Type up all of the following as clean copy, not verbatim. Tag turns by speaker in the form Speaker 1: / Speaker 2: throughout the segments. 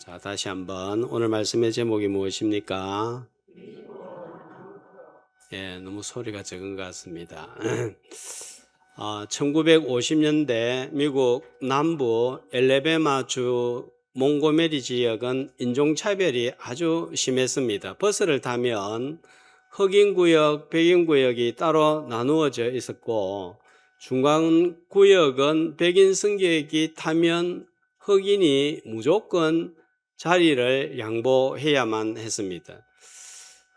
Speaker 1: 자, 다시 한번 오늘 말씀의 제목이 무엇입니까? 예, 너무 소리가 적은 것 같습니다. 1950년대 미국 남부 엘레베마주 몽고메리 지역은 인종차별이 아주 심했습니다. 버스를 타면 흑인구역, 백인구역이 따로 나누어져 있었고 중간구역은 백인 승객이 타면 흑인이 무조건 자리를 양보해야만 했습니다.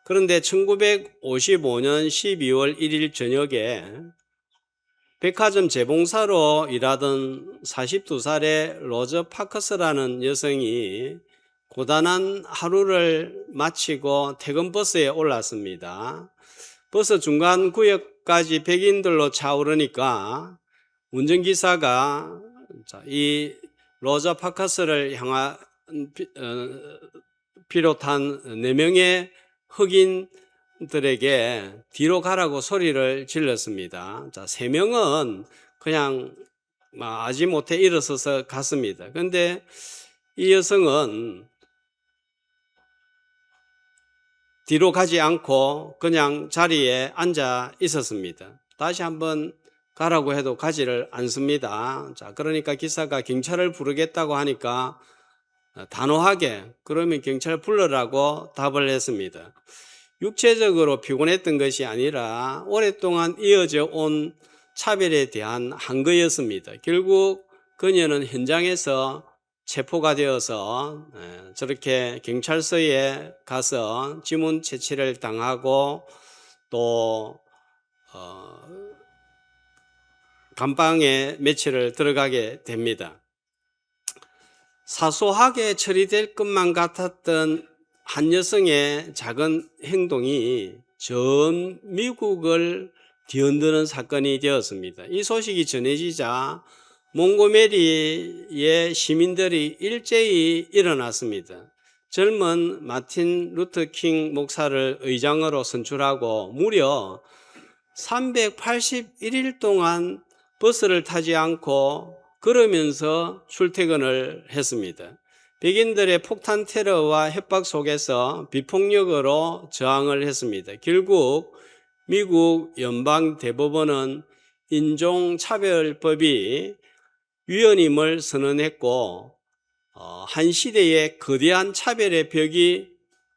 Speaker 1: 그런데 1955년 12월 1일 저녁에 백화점 재봉사로 일하던 42살의 로저 파커스라는 여성이 고단한 하루를 마치고 퇴근 버스에 올랐습니다. 버스 중간 구역까지 백인들로 차오르니까 운전기사가 이 로저 파커스를 향한 비롯한 4명의 흑인들에게 뒤로 가라고 소리를 질렀습니다. 자, 3명은 그냥 아지 못해 일어서서 갔습니다. 그런데 이 여성은 뒤로 가지 않고 그냥 자리에 앉아 있었습니다. 다시 한번 가라고 해도 가지를 않습니다. 자, 그러니까 기사가 경찰을 부르겠다고 하니까 단호하게 그러면 경찰 불러라고 답을 했습니다. 육체적으로 피곤했던 것이 아니라 오랫동안 이어져 온 차별에 대한 한거였습니다. 결국 그녀는 현장에서 체포가 되어서 저렇게 경찰서에 가서 지문 채취를 당하고 또 감방에 며칠을 들어가게 됩니다. 사소하게 처리될 것만 같았던 한 여성의 작은 행동이 전 미국을 뒤흔드는 사건이 되었습니다. 이 소식이 전해지자 몽고메리의 시민들이 일제히 일어났습니다. 젊은 마틴 루터 킹 목사를 의장으로 선출하고 무려 381일 동안 버스를 타지 않고 걸으면서 출퇴근을 했습니다. 백인들의 폭탄 테러와 협박 속에서 비폭력으로 저항을 했습니다. 결국 미국 연방 대법원은 인종차별법이 위헌임을 선언했고 한 시대의 거대한 차별의 벽이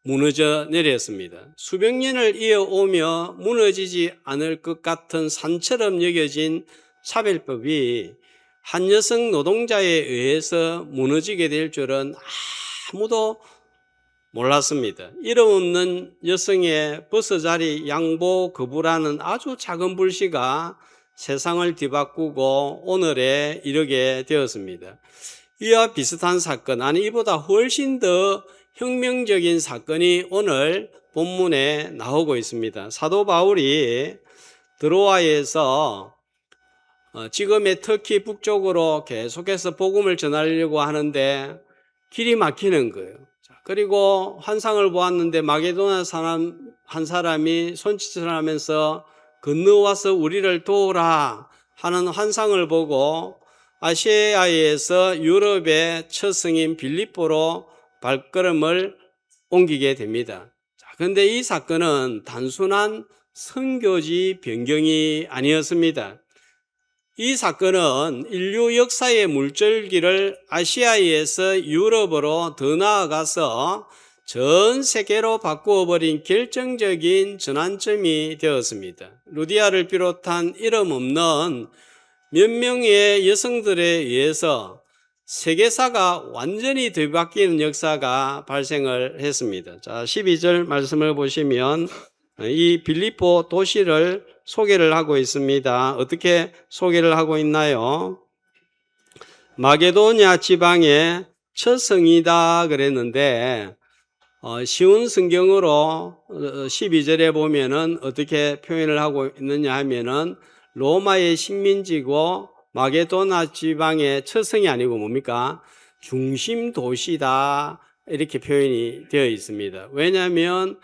Speaker 1: 무너져 내렸습니다. 수백 년을 이어오며 무너지지 않을 것 같은 산처럼 여겨진 차별법이 한 여성 노동자에 의해서 무너지게 될 줄은 아무도 몰랐습니다. 이름 없는 여성의 버스 자리 양보 거부라는 아주 작은 불씨가 세상을 뒤바꾸고 오늘에 이르게 되었습니다. 이와 비슷한 사건, 아니 이보다 훨씬 더 혁명적인 사건이 오늘 본문에 나오고 있습니다. 사도 바울이 드로아에서 지금의 터키 북쪽으로 계속해서 복음을 전하려고 하는데 길이 막히는 거예요. 그리고 환상을 보았는데 마게도나 사람 한 사람이 손짓을 하면서 건너와서 우리를 도우라 하는 환상을 보고 아시아에서 유럽의 첫 성인 빌립보로 발걸음을 옮기게 됩니다. 그런데 이 사건은 단순한 선교지 변경이 아니었습니다. 이 사건은 인류 역사의 물줄기를 아시아에서 유럽으로 더 나아가서 전 세계로 바꾸어버린 결정적인 전환점이 되었습니다. 루디아를 비롯한 이름 없는 몇 명의 여성들에 의해서 세계사가 완전히 뒤바뀌는 역사가 발생을 했습니다. 자, 12절 말씀을 보시면 이 빌립보 도시를 소개를 하고 있습니다. 어떻게 소개를 하고 있나요? 마게도냐 지방의 첫 성이다 그랬는데 쉬운 성경으로 12절에 보면은 어떻게 표현을 하고 있느냐 하면은 로마의 식민지고 마게도나 지방의 첫 성이 아니고 뭡니까? 중심 도시다 이렇게 표현이 되어 있습니다. 왜냐하면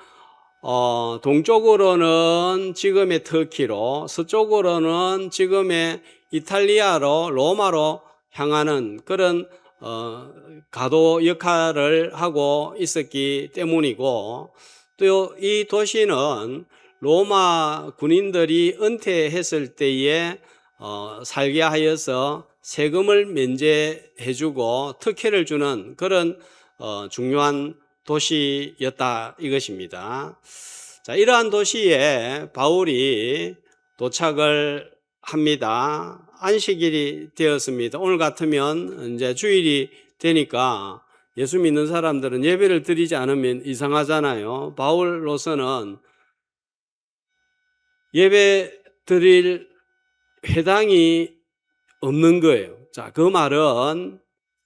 Speaker 1: 동쪽으로는 지금의 터키로, 서쪽으로는 지금의 이탈리아로, 로마로 향하는 그런 가도 역할을 하고 있었기 때문이고, 또 이 도시는 로마 군인들이 은퇴했을 때에 살게 하여서 세금을 면제해주고 특혜를 주는 그런 중요한 도시였다 이것입니다. 자, 이러한 도시에 바울이 도착을 합니다. 안식일이 되었습니다. 오늘 같으면 이제 주일이 되니까 예수 믿는 사람들은 예배를 드리지 않으면 이상하잖아요. 바울로서는 예배 드릴 회당이 없는 거예요. 자, 그 말은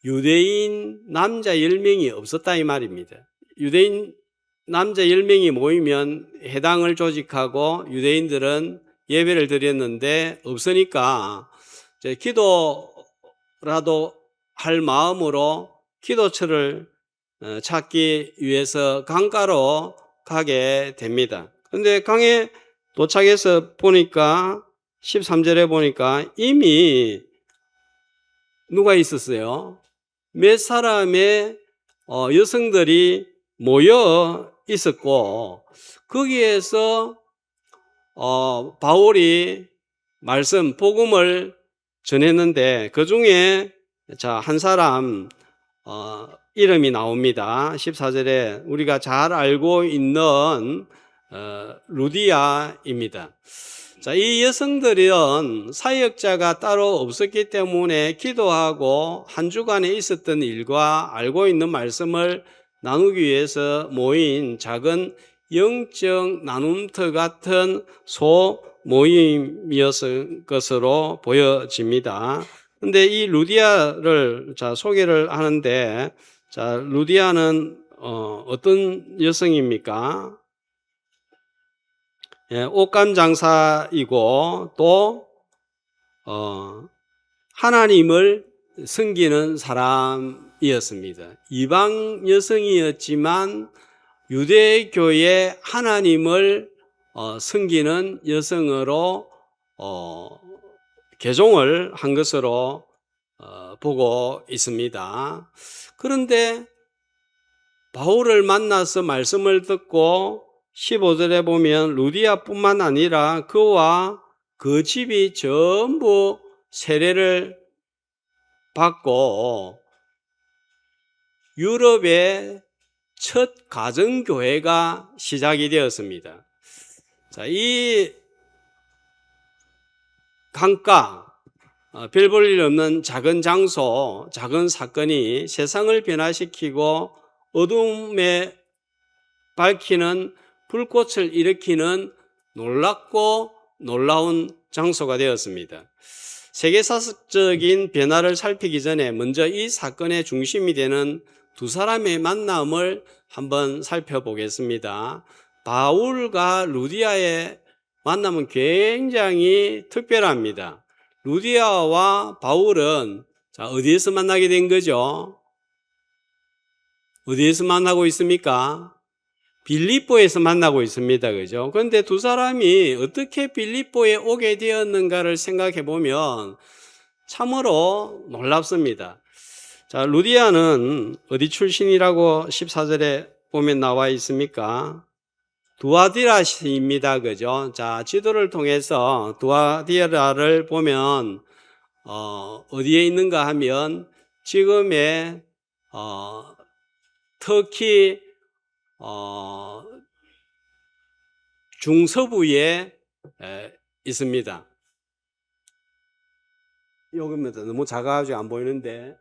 Speaker 1: 유대인 남자 10명이 없었다 이 말입니다. 유대인 남자 10명이 모이면 회당을 조직하고 유대인들은 예배를 드렸는데 없으니까 이제 기도라도 할 마음으로 기도처를 찾기 위해서 강가로 가게 됩니다. 그런데 강에 도착해서 보니까 13절에 보니까 이미 누가 있었어요? 몇 사람의 여성들이 모여 있었고 거기에서 바울이 말씀 복음을 전했는데 그 중에 한 사람 이름이 나옵니다. 14절에 우리가 잘 알고 있는 루디아입니다. 자, 이 여성들은 사역자가 따로 없었기 때문에 기도하고 한 주간에 있었던 일과 알고 있는 말씀을 나누기 위해서 모인 작은 영적 나눔터 같은 소모임이었을 것으로 보여집니다. 근데 이 루디아를 소개를 하는데, 루디아는 어떤 여성입니까? 옷감 장사이고 또 하나님을 섬기는 사람이었습니다. 이방 여성이었지만 유대교의 하나님을 섬기는 여성으로 개종을 한 것으로 보고 있습니다. 그런데 바울을 만나서 말씀을 듣고 15절에 보면 루디아뿐만 아니라 그와 그 집이 전부 세례를 받고 유럽의 첫 가정교회가 시작이 되었습니다. 자, 이 강가, 별 볼 일 없는 작은 장소, 작은 사건이 세상을 변화시키고 어둠에 밝히는 불꽃을 일으키는 놀랍고 놀라운 장소가 되었습니다. 세계사적인 변화를 살피기 전에 먼저 이 사건의 중심이 되는 두 사람의 만남을 한번 살펴보겠습니다. 바울과 루디아의 만남은 굉장히 특별합니다. 루디아와 바울은 어디에서 만나게 된 거죠? 어디에서 만나고 있습니까? 빌립보에서 만나고 있습니다. 그죠? 그런데 두 사람이 어떻게 빌립보에 오게 되었는가를 생각해 보면 참으로 놀랍습니다. 자, 루디아는 어디 출신이라고 14절에 보면 나와 있습니까? 두아디라입니다. 그죠? 자, 지도를 통해서 두아디라를 보면 어디에 있는가 하면 지금의 터키 중서부에 있습니다. 여기입니다. 너무 작아가지고 안 보이는데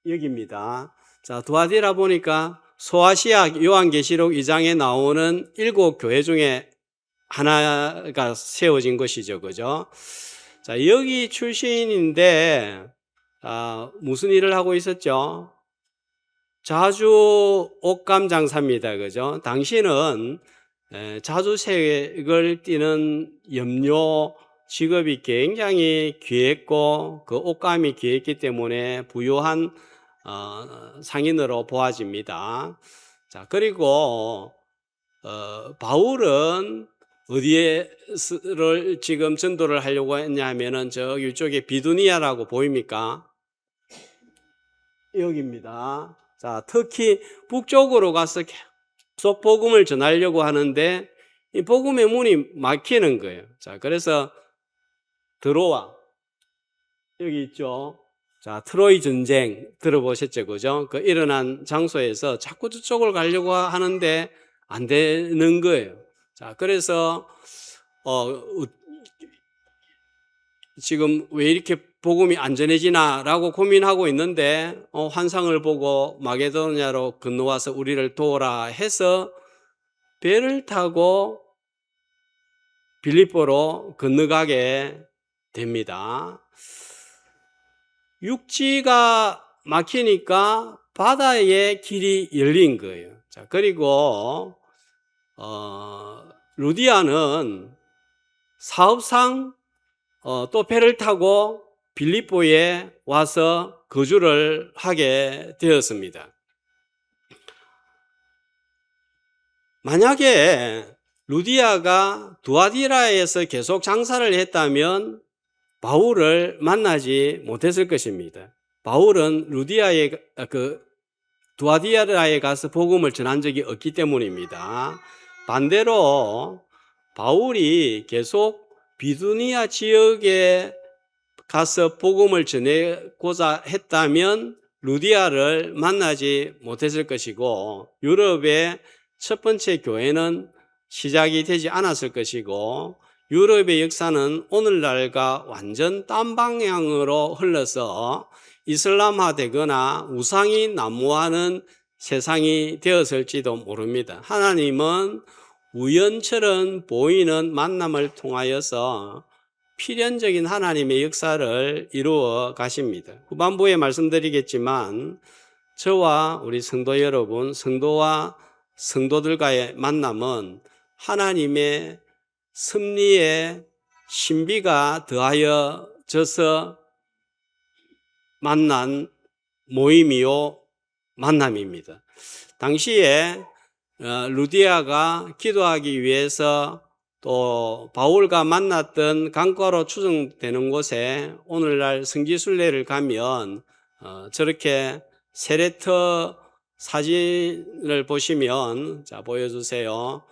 Speaker 1: 여기입니다. 자, 두아디라 보니까 소아시아 요한계시록 2장에 나오는 7교회 중에 하나가 세워진 것이죠. 그죠? 자, 여기 출신인데 무슨 일을 하고 있었죠? 자주 옷감 장사입니다. 그죠? 당시는 자주색을 띠는 염료 직업이 굉장히 귀했고 그 옷감이 귀했기 때문에 부유한 상인으로 보아집니다. 자, 그리고 바울은 어디에를 지금 전도를 하려고 했냐 하면은 저 이쪽에 비두니아라고 보입니까? 여기입니다. 자, 특히 북쪽으로 가서 계속 복음을 전하려고 하는데 이 복음의 문이 막히는 거예요. 자, 그래서 드로아 여기 있죠. 자, 트로이 전쟁 들어보셨죠, 그죠? 그 일어난 장소에서 자꾸 저쪽을 가려고 하는데 안 되는 거예요. 자, 그래서 지금 왜 이렇게 복음이 안전해지나라고 고민하고 있는데 환상을 보고 마게도냐로 건너와서 우리를 도우라 해서 배를 타고 빌립보로 건너가게 됩니다. 육지가 막히니까 바다의 길이 열린 거예요. 자, 그리고 루디아는 사업상 또 배를 타고 빌립보에 와서 거주를 하게 되었습니다. 만약에 루디아가 두아디라에서 계속 장사를 했다면 바울을 만나지 못했을 것입니다. 바울은 두아디라에 가서 복음을 전한 적이 없기 때문입니다. 반대로 바울이 계속 비두니아 지역에 가서 복음을 전하고자 했다면 루디아를 만나지 못했을 것이고 유럽의 첫 번째 교회는 시작이 되지 않았을 것이고 유럽의 역사는 오늘날과 완전 딴 방향으로 흘러서 이슬람화 되거나 우상이 난무하는 세상이 되었을지도 모릅니다. 하나님은 우연처럼 보이는 만남을 통하여서 필연적인 하나님의 역사를 이루어 가십니다. 후반부에 말씀드리겠지만 저와 우리 성도 여러분, 성도와 성도들과의 만남은 하나님의 섭리의 신비가 더하여져서 만난 모임이요 만남입니다. 당시에 루디아가 기도하기 위해서 또 바울과 만났던 강가로 추정되는 곳에 오늘날 성지순례를 가면 저렇게 세레터 사진을 보시면 자 보여주세요.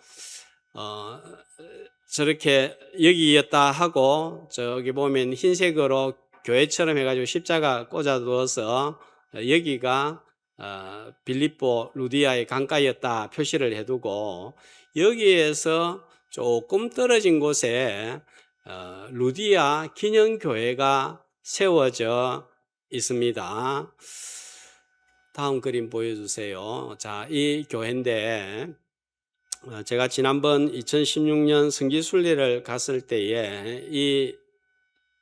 Speaker 1: 저렇게 여기였다 하고 저기 보면 흰색으로 교회처럼 해가지고 십자가 꽂아두어서 여기가 빌립보 루디아의 강가였다 표시를 해두고 여기에서 조금 떨어진 곳에 루디아 기념교회가 세워져 있습니다. 다음 그림 보여주세요. 자, 이 교회인데 제가 지난번 2016년 성지순례를 갔을 때에 이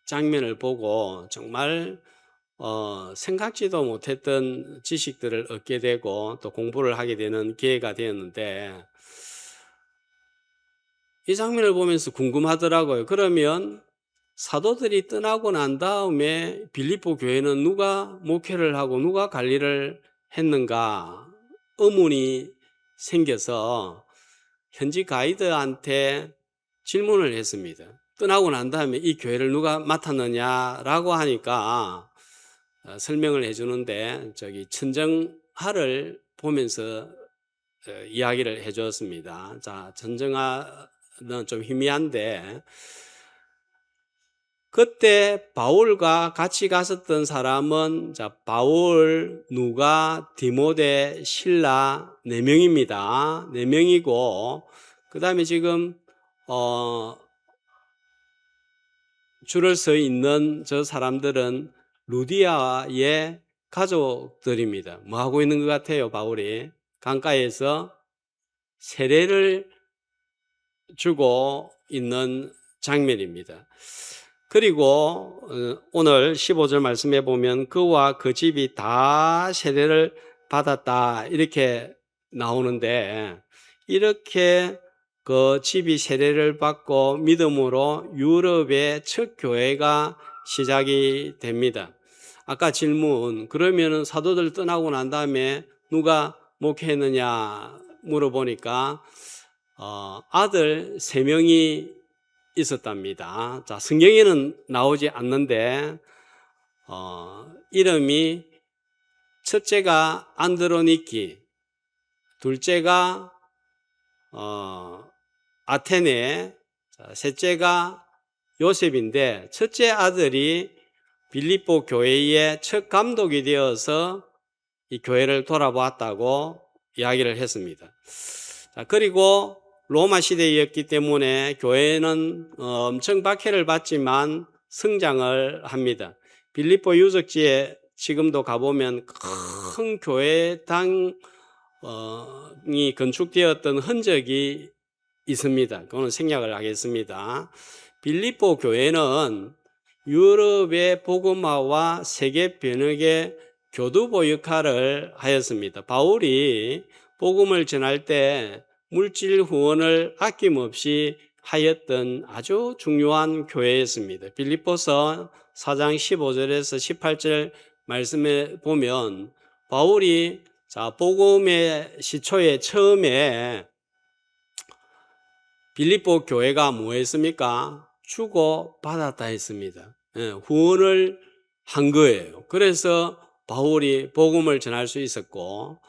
Speaker 1: 장면을 보고 정말 생각지도 못했던 지식들을 얻게 되고 또 공부를 하게 되는 기회가 되었는데 이 장면을 보면서 궁금하더라고요. 그러면 사도들이 떠나고 난 다음에 빌립보 교회는 누가 목회를 하고 누가 관리를 했는가 의문이 생겨서 현지 가이드한테 질문을 했습니다. 떠나고 난 다음에 이 교회를 누가 맡았느냐라고 하니까 설명을 해주는데 저기 천정하를 보면서 이야기를 해줬습니다. 자, 천정하는 좀 희미한데 그때 바울과 같이 갔었던 사람은 자 바울, 누가, 디모데, 실라 4명입니다. 4명이고 그 다음에 지금 줄을 서 있는 저 사람들은 루디아의 가족들입니다. 뭐 하고 있는 것 같아요? 바울이 강가에서 세례를 주고 있는 장면입니다. 그리고 오늘 15절 말씀해 보면 그와 그 집이 다 세례를 받았다 이렇게 나오는데 이렇게 그 집이 세례를 받고 믿음으로 유럽의 첫 교회가 시작이 됩니다. 아까 질문 그러면은 사도들 떠나고 난 다음에 누가 목회했느냐 물어보니까 아들 3명이 있었답니다. 자, 성경에는 나오지 않는데 이름이 첫째가 안드로니키, 둘째가 아테네, 셋째가 요셉인데 첫째 아들이 빌립보 교회의 첫 감독이 되어서 이 교회를 돌아보았다고 이야기를 했습니다. 그리고 로마 시대였기 때문에 교회는 엄청 박해를 받지만 성장을 합니다. 빌립보 유적지에 지금도 가보면 큰 교회당이 건축되었던 흔적이 있습니다. 그거는 생략을 하겠습니다. 빌립보 교회는 유럽의 복음화와 세계 번역의 교두보 역할을 하였습니다. 바울이 복음을 전할 때 물질 후원을 아낌없이 하였던 아주 중요한 교회였습니다. 빌립보서 4장 15절에서 18절 말씀에 보면 바울이 복음의 시초에 처음에 빌립보 교회가 뭐 했습니까? 주고 받았다 했습니다. 후원을 한 거예요. 그래서 바울이 복음을 전할 수 있었고,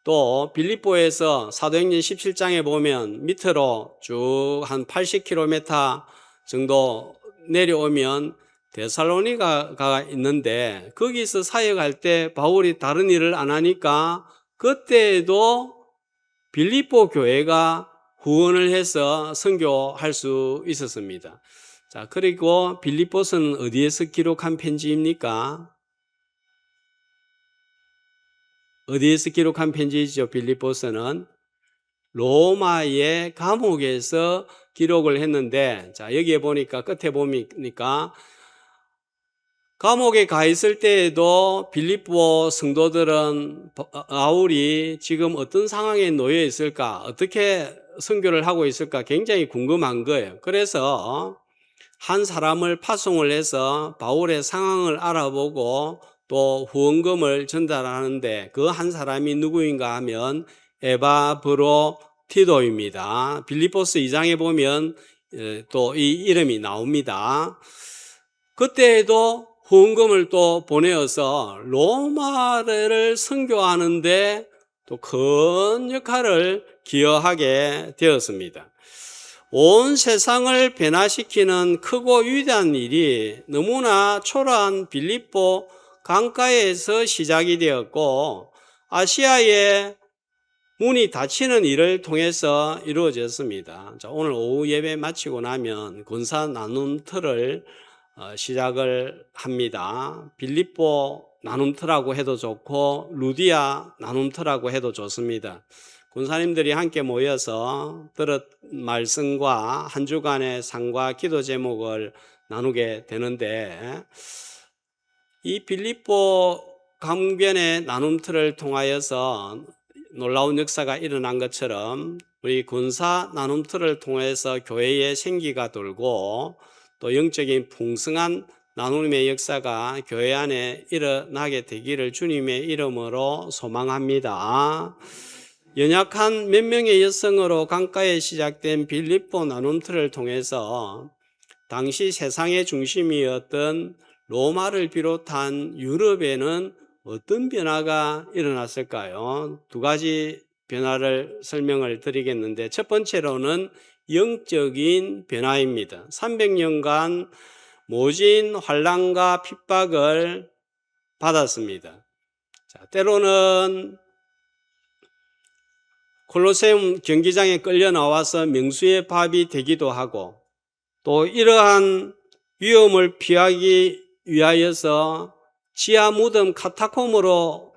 Speaker 1: 또 빌립보에서 사도행전 17장에 보면 밑으로 쭉 한 80km 정도 내려오면 데살로니가가 있는데 거기서 사역할 때 바울이 다른 일을 안 하니까 그때도 빌립보 교회가 후원을 해서 선교할 수 있었습니다. 자, 그리고 빌립보서는 어디에서 기록한 편지입니까? 어디에서 기록한 편지이죠? 빌립보서는 로마의 감옥에서 기록을 했는데, 자, 여기에 보니까 끝에 보니까 감옥에 가 있을 때에도 빌립보 성도들은 바울이 지금 어떤 상황에 놓여 있을까, 어떻게 선교를 하고 있을까 굉장히 궁금한 거예요. 그래서 한 사람을 파송을 해서 바울의 상황을 알아보고 또 후원금을 전달하는데 그 한 사람이 누구인가 하면 에바브로 티도입니다. 빌립보서 2장에 보면 또 이 이름이 나옵니다. 그때에도 후원금을 또 보내어서 로마를 선교하는데 또 큰 역할을 기여하게 되었습니다. 온 세상을 변화시키는 크고 위대한 일이 너무나 초라한 빌립보 강가에서 시작이 되었고 아시아의 문이 닫히는 일을 통해서 이루어졌습니다. 자, 오늘 오후 예배 마치고 나면 군사 나눔터를 시작을 합니다. 빌립보 나눔터라고 해도 좋고 루디아 나눔터라고 해도 좋습니다. 군사님들이 함께 모여서 들은 말씀과 한 주간의 상과 기도 제목을 나누게 되는데 이 빌립보 강변의 나눔터를 통하여서 놀라운 역사가 일어난 것처럼 우리 군사 나눔터를 통해서 교회의 생기가 돌고 또 영적인 풍성한 나눔의 역사가 교회 안에 일어나게 되기를 주님의 이름으로 소망합니다. 연약한 몇 명의 여성으로 강가에 시작된 빌립보 나눔터를 통해서 당시 세상의 중심이었던 로마를 비롯한 유럽에는 어떤 변화가 일어났을까요? 두 가지 변화를 설명을 드리겠는데 첫 번째로는 영적인 변화입니다. 300년간 모진 환난과 핍박을 받았습니다. 자, 때로는 콜로세움 경기장에 끌려 나와서 명수의 밥이 되기도 하고 또 이러한 위험을 피하기 위하여서 지하 무덤 카타콤으로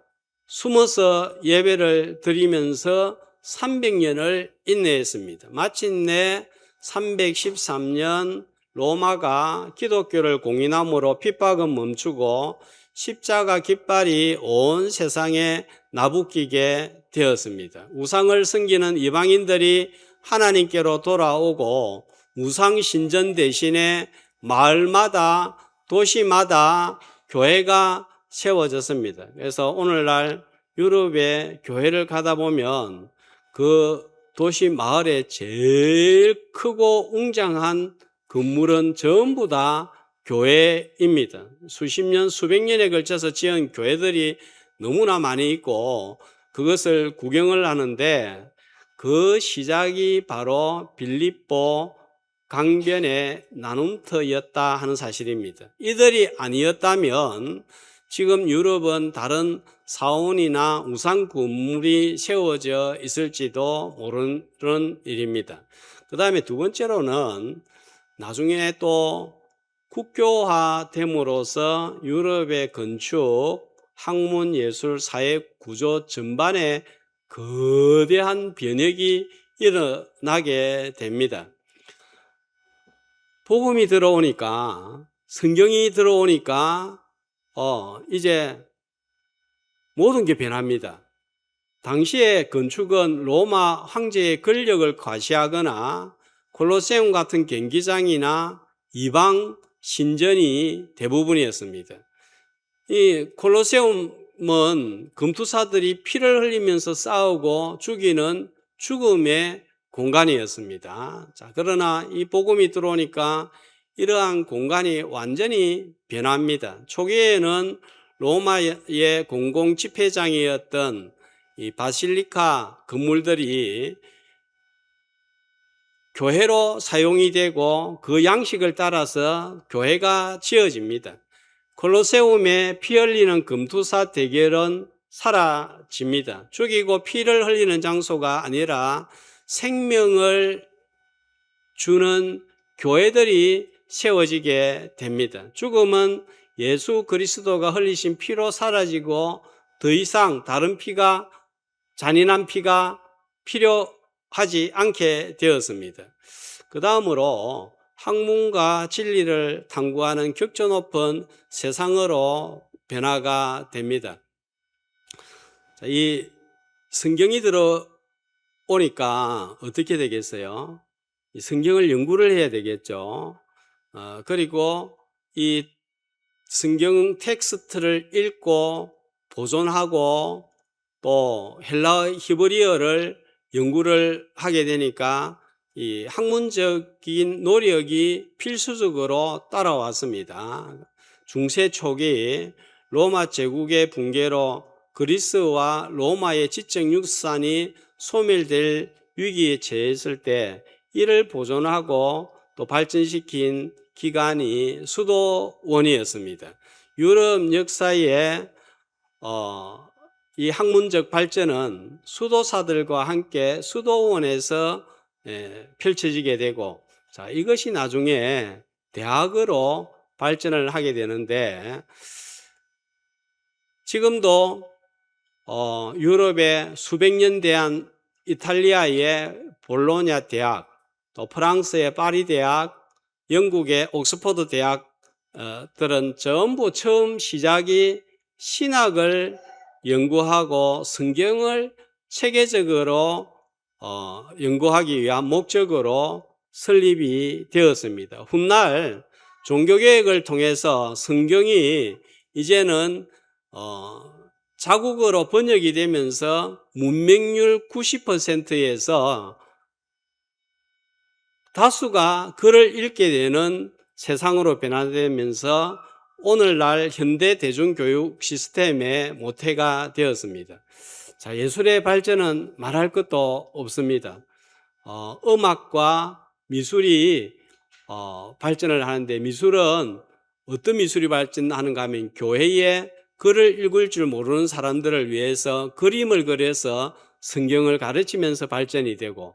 Speaker 1: 숨어서 예배를 드리면서 300년을 인내했습니다. 마침내 313년 로마가 기독교를 공인함으로 핍박은 멈추고 십자가 깃발이 온 세상에 나부끼게 되었습니다. 우상을 섬기는 이방인들이 하나님께로 돌아오고 우상 신전 대신에 마을마다 도시마다 교회가 세워졌습니다. 그래서 오늘날 유럽의 교회를 가다 보면 그 도시 마을에 제일 크고 웅장한 건물은 전부 다 교회입니다. 수십 년, 수백 년에 걸쳐서 지은 교회들이 너무나 많이 있고 그것을 구경을 하는데 그 시작이 바로 빌립보 강변의 나눔터였다 하는 사실입니다. 이들이 아니었다면 지금 유럽은 다른 사원이나 우상 건물이 세워져 있을지도 모르는 일입니다. 그 다음에 두 번째로는 나중에 또 국교화됨으로써 유럽의 건축, 학문, 예술, 사회 구조 전반에 거대한 변혁이 일어나게 됩니다. 복음이 들어오니까, 성경이 들어오니까 이제 모든 게 변합니다. 당시의 건축은 로마 황제의 권력을 과시하거나 콜로세움 같은 경기장이나 이방 신전이 대부분이었습니다. 이 콜로세움은 금투사들이 피를 흘리면서 싸우고 죽이는 죽음의 공간이었습니다. 자, 그러나 이 복음이 들어오니까 이러한 공간이 완전히 변합니다. 초기에는 로마의 공공 집회장이었던 이 바실리카 건물들이 교회로 사용이 되고 그 양식을 따라서 교회가 지어집니다. 콜로세움에 피 흘리는 금투사 대결은 사라집니다. 죽이고 피를 흘리는 장소가 아니라 생명을 주는 교회들이 세워지게 됩니다. 죽음은 예수 그리스도가 흘리신 피로 사라지고 더 이상 다른 피가, 잔인한 피가 필요하지 않게 되었습니다. 그 다음으로 학문과 진리를 탐구하는 격조 높은 세상으로 변화가 됩니다. 이 성경이 들어오니까 어떻게 되겠어요? 이 성경을 연구를 해야 되겠죠. 그리고 이 성경 텍스트를 읽고 보존하고 또 헬라어 히브리어를 연구를 하게 되니까 이 학문적인 노력이 필수적으로 따라왔습니다. 중세 초기 로마 제국의 붕괴로 그리스와 로마의 지적 유산이 소멸될 위기에 처했을 때 이를 보존하고 또 발전시킨 기관이 수도원이었습니다. 유럽 역사에 이 학문적 발전은 수도사들과 함께 수도원에서 펼쳐지게 되고, 자, 이것이 나중에 대학으로 발전을 하게 되는데, 지금도 유럽의 수백 년 대한 이탈리아의 볼로냐 대학, 또 프랑스의 파리 대학, 영국의 옥스퍼드 대학들은 전부 처음 시작이 신학을 연구하고 성경을 체계적으로 연구하기 위한 목적으로 설립이 되었습니다. 훗날 종교개혁을 통해서 성경이 이제는 자국어로 번역이 되면서 문맹률 90%에서 다수가 글을 읽게 되는 세상으로 변화되면서 오늘날 현대 대중교육 시스템의 모태가 되었습니다. 자, 예술의 발전은 말할 것도 없습니다. 음악과 미술이 발전을 하는데, 미술은 어떤 미술이 발전하는가 하면 교회에 글을 읽을 줄 모르는 사람들을 위해서 그림을 그려서 성경을 가르치면서 발전이 되고,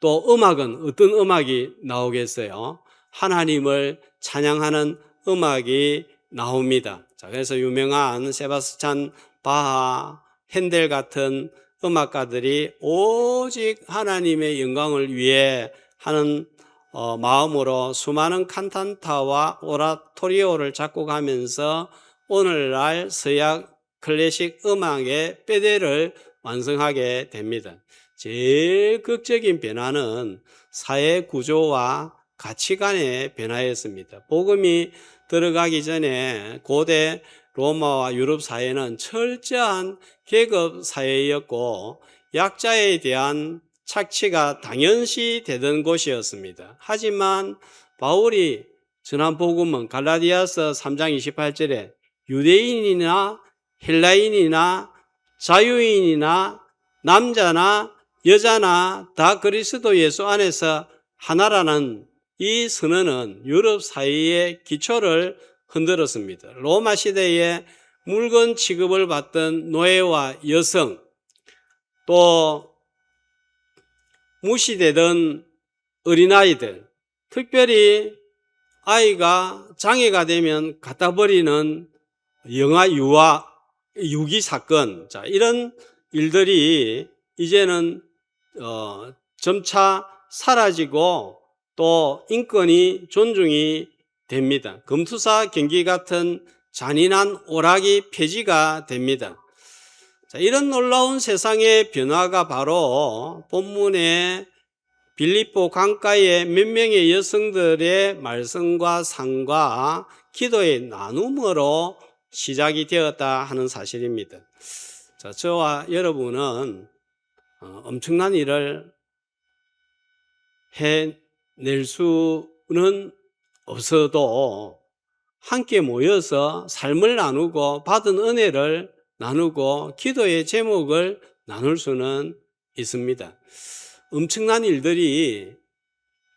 Speaker 1: 또 음악은 어떤 음악이 나오겠어요? 하나님을 찬양하는 음악이 나옵니다. 자, 그래서 유명한 세바스찬 바하, 핸델 같은 음악가들이 오직 하나님의 영광을 위해 하는 마음으로 수많은 칸탄타와 오라토리오를 작곡하면서 오늘날 서약 클래식 음악의 뼈대를 완성하게 됩니다. 제일 극적인 변화는 사회 구조와 가치관의 변화였습니다. 복음이 들어가기 전에 고대 로마와 유럽 사회는 철저한 계급 사회였고 약자에 대한 착취가 당연시 되던 곳이었습니다. 하지만 바울이 전한 복음은 갈라디아서 3장 28절에 유대인이나 헬라인이나 자유인이나 남자나 여자나 다 그리스도 예수 안에서 하나라는 이 선언은 유럽 사회의 기초를 흔들었습니다. 로마 시대에 물건 취급을 받던 노예와 여성, 또 무시되던 어린아이들, 특별히 아이가 장애가 되면 갖다 버리는 영아 유기 사건, 자, 이런 일들이 이제는 점차 사라지고 또 인권이 존중이 됩니다. 금투사 경기 같은 잔인한 오락이 폐지가 됩니다. 자, 이런 놀라운 세상의 변화가 바로 본문의 빌립보 강가의 몇 명의 여성들의 말씀과 상과 기도의 나눔으로 시작이 되었다 하는 사실입니다. 자, 저와 여러분은 엄청난 일을 해낼 수는 없어도 함께 모여서 삶을 나누고 받은 은혜를 나누고 기도의 제목을 나눌 수는 있습니다. 엄청난 일들이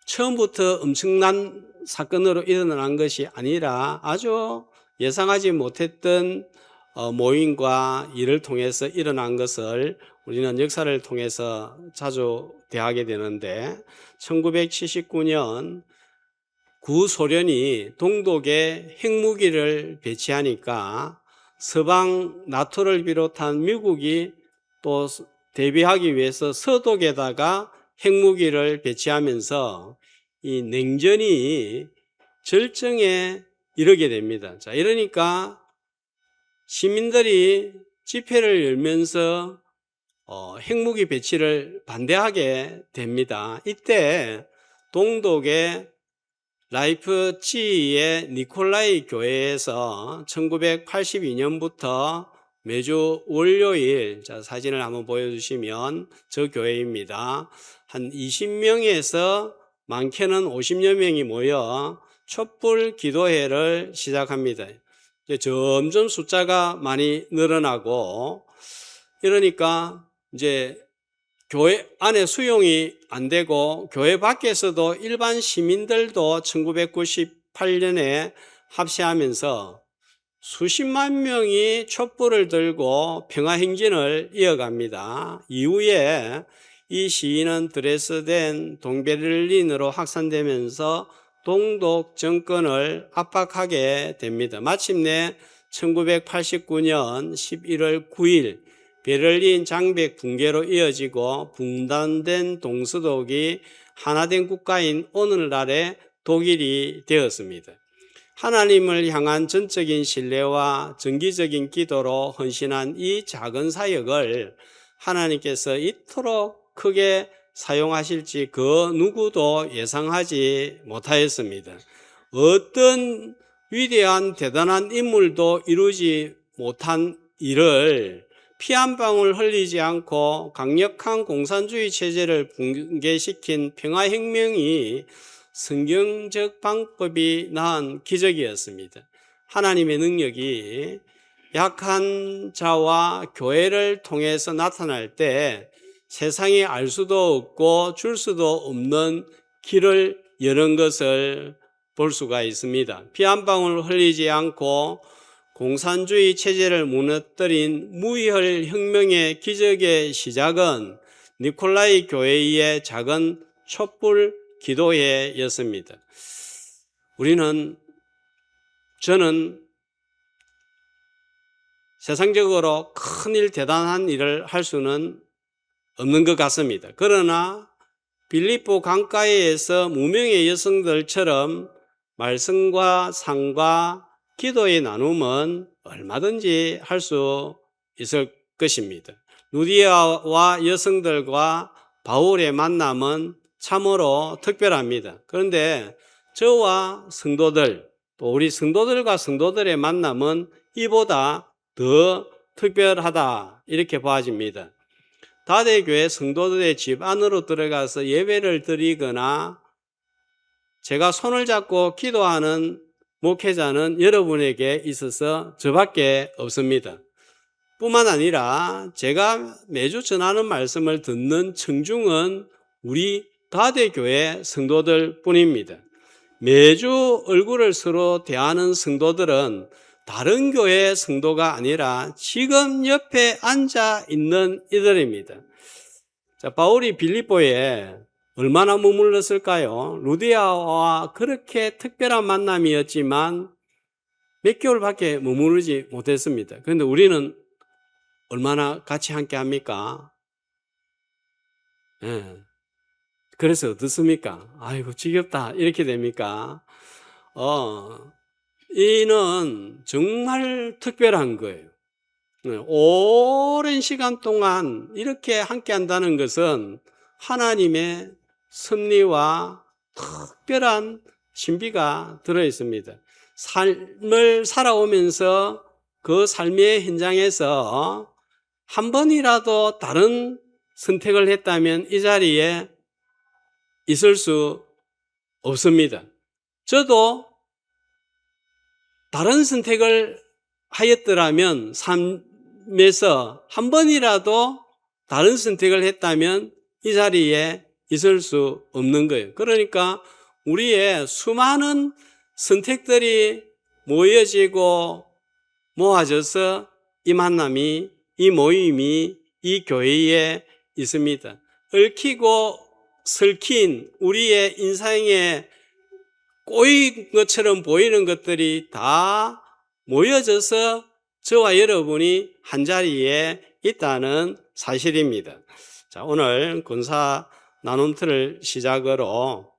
Speaker 1: 처음부터 엄청난 사건으로 일어난 것이 아니라 아주 예상하지 못했던 모임과 일을 통해서 일어난 것을 우리는 역사를 통해서 자주 대하게 되는데 1979년 구소련이 동독에 핵무기를 배치하니까 서방 나토를 비롯한 미국이 또 대비하기 위해서 서독에다가 핵무기를 배치하면서 이 냉전이 절정에 이르게 됩니다. 자, 이러니까 시민들이 집회를 열면서 핵무기 배치를 반대하게 됩니다. 이때 동독의 라이프치히의 니콜라이 교회에서 1982년부터 매주 월요일, 자, 사진을 한번 보여주시면 저 교회입니다. 한 20명에서 많게는 50여 명이 모여 촛불 기도회를 시작합니다. 이제 점점 숫자가 많이 늘어나고 이러니까 이제 교회 안에 수용이 안 되고 교회 밖에서도 일반 시민들도 1998년에 합세하면서 수십만 명이 촛불을 들고 평화행진을 이어갑니다. 이후에 이 시위는 드레스덴, 동베를린으로 확산되면서 동독 정권을 압박하게 됩니다. 마침내 1989년 11월 9일 베를린 장벽 붕괴로 이어지고 분단된 동서독이 하나된 국가인 오늘날의 독일이 되었습니다. 하나님을 향한 전적인 신뢰와 정기적인 기도로 헌신한 이 작은 사역을 하나님께서 이토록 크게 사용하실지 그 누구도 예상하지 못하였습니다. 어떤 위대한 대단한 인물도 이루지 못한 일을 피 한 방울 흘리지 않고 강력한 공산주의 체제를 붕괴시킨 평화혁명이 성경적 방법이 낳은 기적이었습니다. 하나님의 능력이 약한 자와 교회를 통해서 나타날 때 세상이 알 수도 없고 줄 수도 없는 길을 여는 것을 볼 수가 있습니다. 피 한 방울 흘리지 않고 공산주의 체제를 무너뜨린 무혈 혁명의 기적의 시작은 니콜라이 교회의 작은 촛불 기도회였습니다. 저는 세상적으로 큰일, 대단한 일을 할 수는 없는 것 같습니다. 그러나 빌립보 강가에서 무명의 여성들처럼 말씀과 상과 기도의 나눔은 얼마든지 할 수 있을 것입니다. 루디아와 여성들과 바울의 만남은 참으로 특별합니다. 그런데 저와 성도들, 또 우리 성도들과 성도들의 만남은 이보다 더 특별하다, 이렇게 보아집니다. 다대교회 성도들의 집 안으로 들어가서 예배를 드리거나 제가 손을 잡고 기도하는 목회자는 여러분에게 있어서 저밖에 없습니다. 뿐만 아니라 제가 매주 전하는 말씀을 듣는 청중은 우리 다대교회 성도들 뿐입니다. 매주 얼굴을 서로 대하는 성도들은 다른 교회 성도가 아니라 지금 옆에 앉아 있는 이들입니다. 자, 바울이 빌립보에 얼마나 머물렀을까요? 루디아와 그렇게 특별한 만남이었지만 몇 개월밖에 머무르지 못했습니다. 그런데 우리는 얼마나 같이 함께 합니까? 예. 그래서 어떻습니까? 아이고, 지겹다. 이렇게 됩니까? 이는 정말 특별한 거예요. 오랜 시간 동안 이렇게 함께 한다는 것은 하나님의 섭리와 특별한 신비가 들어 있습니다. 삶을 살아오면서 그 삶의 현장에서 한 번이라도 다른 선택을 했다면 이 자리에 있을 수 없습니다. 저도 다른 선택을 하였더라면 삶에서 한 번이라도 다른 선택을 했다면 이 자리에 있을 수 없는 거예요. 그러니까 우리의 수많은 선택들이 모여지고 모아져서 이 만남이, 이 모임이 이 교회에 있습니다. 얽히고 설킨 우리의 인생에 꼬인 것처럼 보이는 것들이 다 모여져서 저와 여러분이 한자리에 있다는 사실입니다. 자, 오늘 권사 나눔터를 시작으로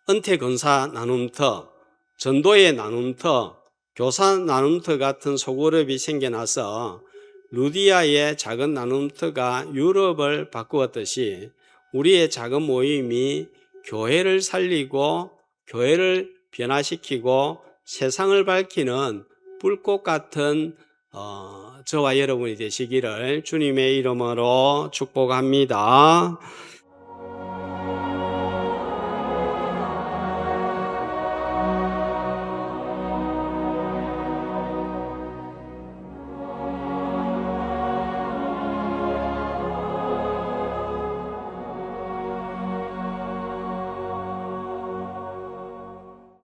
Speaker 1: 은퇴 권사 나눔터, 전도의 나눔터, 교사 나눔터 같은 소그룹이 생겨나서 루디아의 작은 나눔터가 유럽을 바꾸었듯이 우리의 작은 모임이 교회를 살리고 교회를 변화시키고 세상을 밝히는 불꽃 같은 저와 여러분이 되시기를 주님의 이름으로 축복합니다.